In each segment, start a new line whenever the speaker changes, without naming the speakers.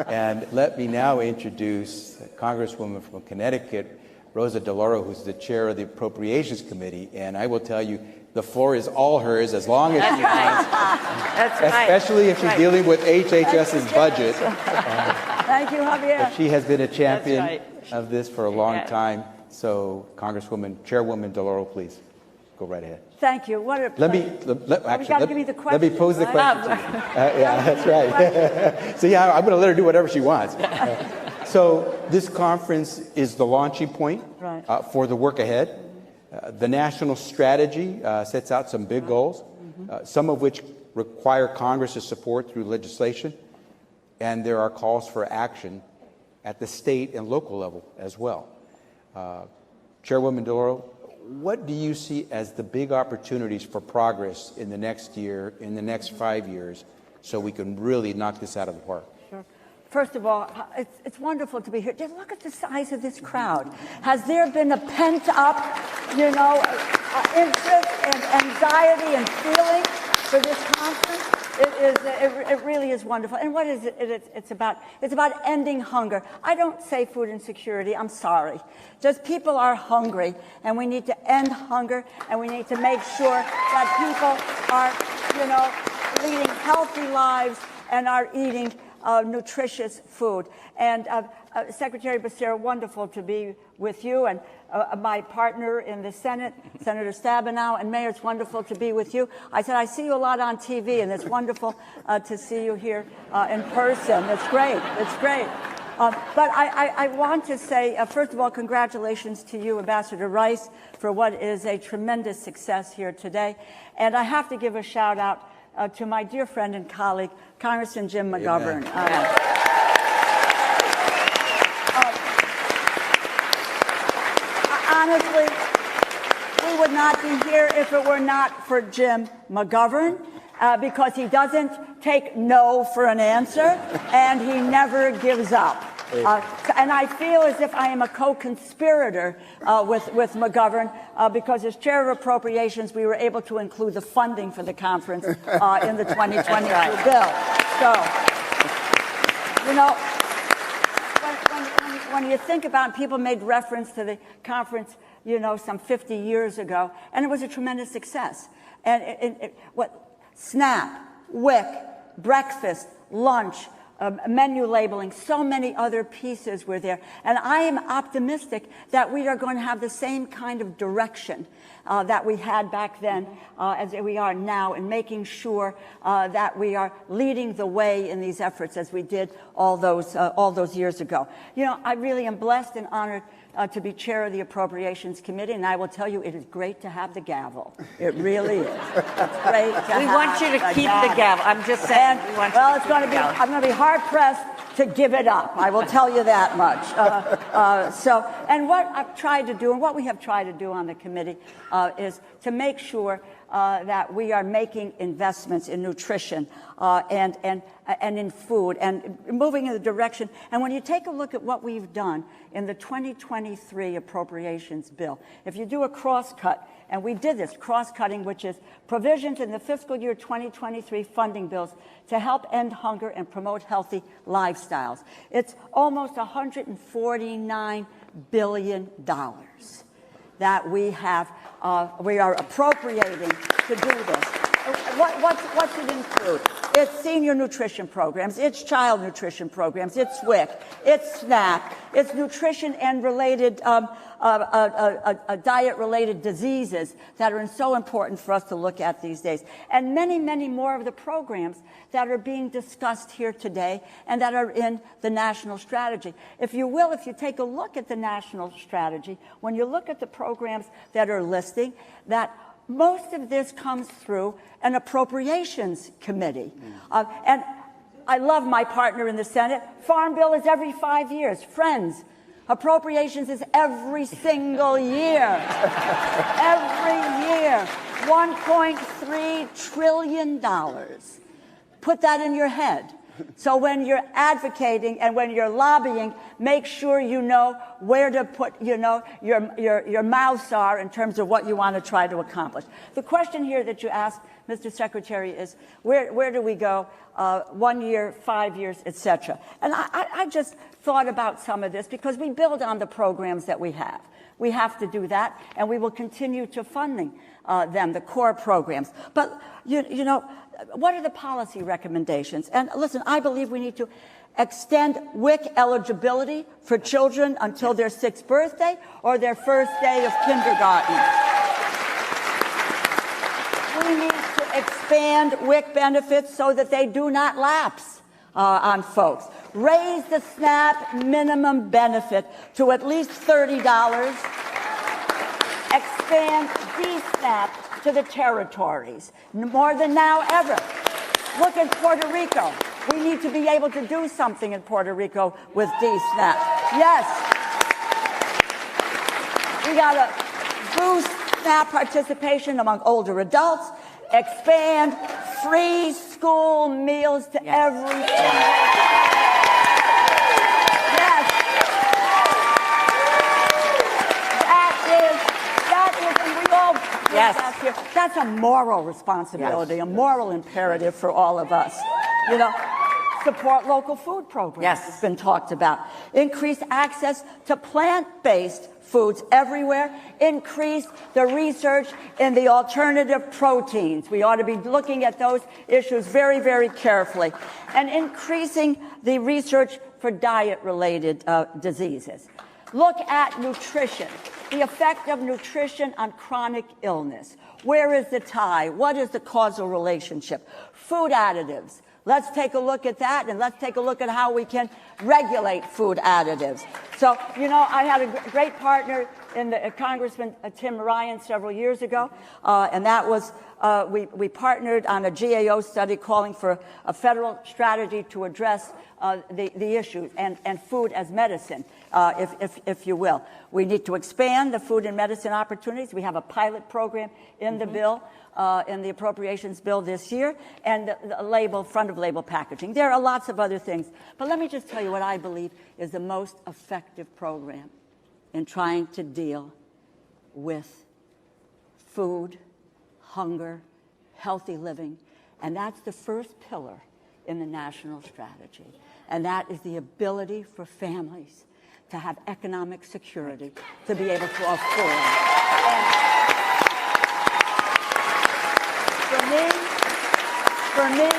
And let me now introduce Congresswoman from Connecticut, Rosa DeLauro, who's the chair of the Appropriations Committee. And I will tell you, the floor is all hers as long as she wants.
That's right.
Especially if she's dealing with HHS's budget.
Thank you, Javier.
But she has been a champion of this for a long time. So, Chairwoman DeLauro, please go right ahead.
Thank you. What a
let me pose the question to you. Yeah, that's right. So yeah, I'm going to let her do whatever she wants. So this conference is the launching point for the work ahead. The national strategy sets out some big goals, some of which require Congress's support through legislation, and there are calls for action at the state and local level as well. Chairwoman DeLauro, what do you see as the big opportunities for progress in the next year, in the next 5 years, so we can really knock this out of the park?
Sure. First of all, it's wonderful to be here. Just look at the size of this crowd. Has there been a pent-up, interest and anxiety and feeling for this conference? It really is wonderful. And what is it? It's about ending hunger. I don't say food insecurity. I'm sorry. Just people are hungry, and we need to end hunger, and we need to make sure that people are, leading healthy lives and are eating nutritious food. And Secretary Becerra, wonderful to be with you, and my partner in the Senate, Senator Stabenow, and Mayor, it's wonderful to be with you. I said, I see you a lot on TV, and it's wonderful to see you here in person. It's great. It's great. But I want to say, first of all, congratulations to you, Ambassador Rice, for what is a tremendous success here today. And I have to give a shout out to my dear friend and colleague, Congressman Jim McGovern. Honestly, we would not be here if it were not for Jim McGovern, because he doesn't take no for an answer, and he never gives up. And I feel as if I am a co-conspirator with McGovern, because as chair of Appropriations, we were able to include the funding for the conference in the 2022 bill. So, when you think about, people made reference to the conference, some 50 years ago, and it was a tremendous success. And SNAP, WIC, breakfast, lunch, menu labeling, so many other pieces were there. And I am optimistic that we are going to have the same kind of direction that we had back then as we are now, in making sure that we are leading the way in these efforts as we did all those years ago. I really am blessed and honored to be chair of the Appropriations Committee, and I will tell you, it is great to have the gavel. It really is. It's great to
we want you to keep the gavel. I'm just saying.
I'm going to be hard pressed to give it up. I will tell you that much. And what I've tried to do, and what we have tried to do on the committee, is to make sure that we are making investments in nutrition and in food, and moving in the direction. And when you take a look at what we've done in the 2023 appropriations bill, if you do a cross-cut, and we did this cross-cutting, which is provisions in the fiscal year 2023 funding bills to help end hunger and promote healthy lifestyles, it's almost $149 billion that we are appropriating to do this. What's it include? It's senior nutrition programs, it's child nutrition programs, it's WIC, it's SNAP, it's nutrition and related, diet-related diseases that are so important for us to look at these days. And many, many more of the programs that are being discussed here today and that are in the national strategy. If you take a look at the national strategy, when you look at the programs that are listing, that most of this comes through an Appropriations Committee. And I love my partner in the Senate. Farm Bill is every 5 years. Friends, Appropriations is every single year. Every year. $1.3 trillion. Put that in your head. So when you're advocating and when you're lobbying, make sure you know where to put, your mouths are in terms of what you want to try to accomplish. The question here that you asked, Mr. Secretary, is where do we go 1 year, 5 years, et cetera? And I just thought about some of this because we build on the programs that we have. We have to do that, and we will continue to funding them, the core programs. But, what are the policy recommendations? And listen, I believe we need to extend WIC eligibility for children until their 6th birthday or their first day of kindergarten. We need to expand WIC benefits so that they do not lapse on folks. Raise the SNAP minimum benefit to at least $30. Expand DSNAP to the territories, more than now ever. Look at Puerto Rico. We need to be able to do something in Puerto Rico with DSNAP. Yes. We got to boost SNAP participation among older adults, expand free school meals to every family. Yes. That's a moral responsibility, a moral imperative for all of us. Support local food programs.
Yes.
It's been talked about. Increase access to plant-based foods everywhere. Increase the research in the alternative proteins. We ought to be looking at those issues very, very carefully. And increasing the research for diet-related diseases. Look at nutrition. The effect of nutrition on chronic illness. Where is the tie? What is the causal relationship? Food additives. Let's take a look at that, and let's take a look at how we can regulate food additives. So, I had a great partner in Congressman Tim Ryan several years ago, and that was we partnered on a GAO study calling for a federal strategy to address the issues and food as medicine, if you will. We need to expand the food and medicine opportunities. We have a pilot program in the bill, in the appropriations bill this year, and the label, front of label packaging. There are lots of other things. But let me just tell you what I believe is the most effective program in trying to deal with food, hunger, healthy living. And that's the first pillar in the national strategy. And that is the ability for families to have economic security, to be able to afford. And for me,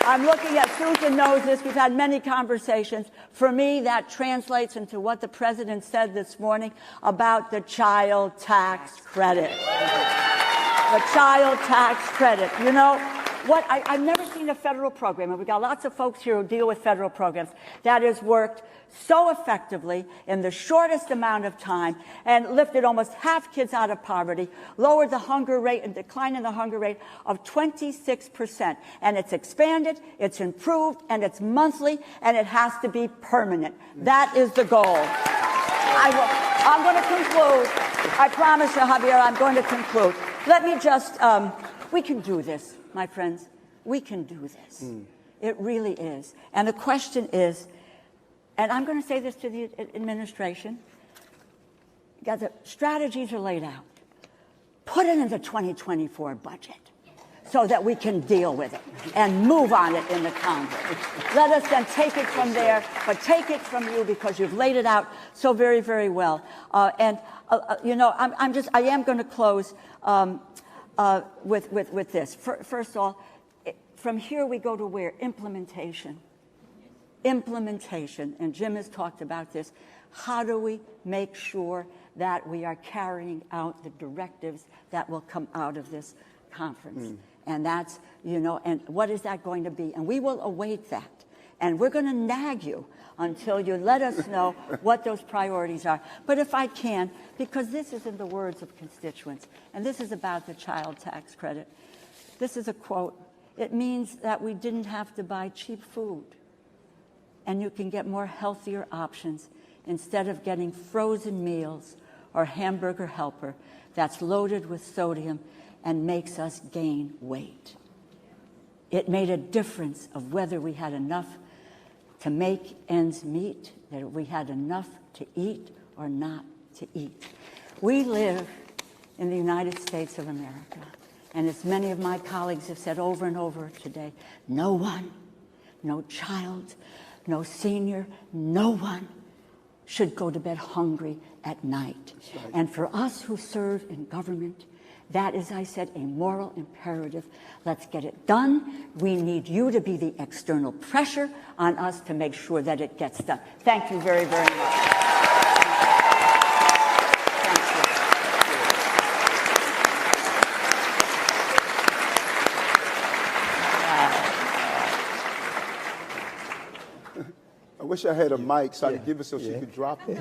I'm looking at Susan knows this. We've had many conversations. For me, that translates into what the president said this morning about the child tax credit. The child tax credit. I've never seen a federal program, and we've got lots of folks here who deal with federal programs, that has worked so effectively in the shortest amount of time and lifted almost half kids out of poverty, lowered the hunger rate and decline in the hunger rate of 26%. And it's expanded, it's improved, and it's monthly, and it has to be permanent. That is the goal. I'm going to conclude. I promise you, Javier, I'm going to conclude. Let me just, we can do this. My friends, we can do this. It really is. And the question is, and I'm going to say this to the administration, guys, the strategies are laid out. Put it in the 2024 budget so that we can deal with it and move on it in the Congress. Let us then take it from there, but take it from you because you've laid it out so very, very well. I am going to close with this. First of all, from here we go to where? Implementation. Implementation, and Jim has talked about this. How do we make sure that we are carrying out the directives that will come out of this conference? And that's, and what is that going to be? And we will await that. And we're going to nag you until you let us know what those priorities are. But if I can, because this is in the words of constituents, and this is about the child tax credit, this is a quote. It means that we didn't have to buy cheap food, and you can get more healthier options instead of getting frozen meals or hamburger helper that's loaded with sodium and makes us gain weight. It made a difference of whether we had enough to make ends meet, that we had enough to eat or not to eat. We live in the United States of America, and as many of my colleagues have said over and over today, no one, no child, no senior, no one should go to bed hungry at night. Right. And for us who serve in government, that is, I said, a moral imperative. Let's get it done. We need you to be the external pressure on us to make sure that it gets done. Thank you very, very much.
I wish I had a mic so I could give it so she could drop it.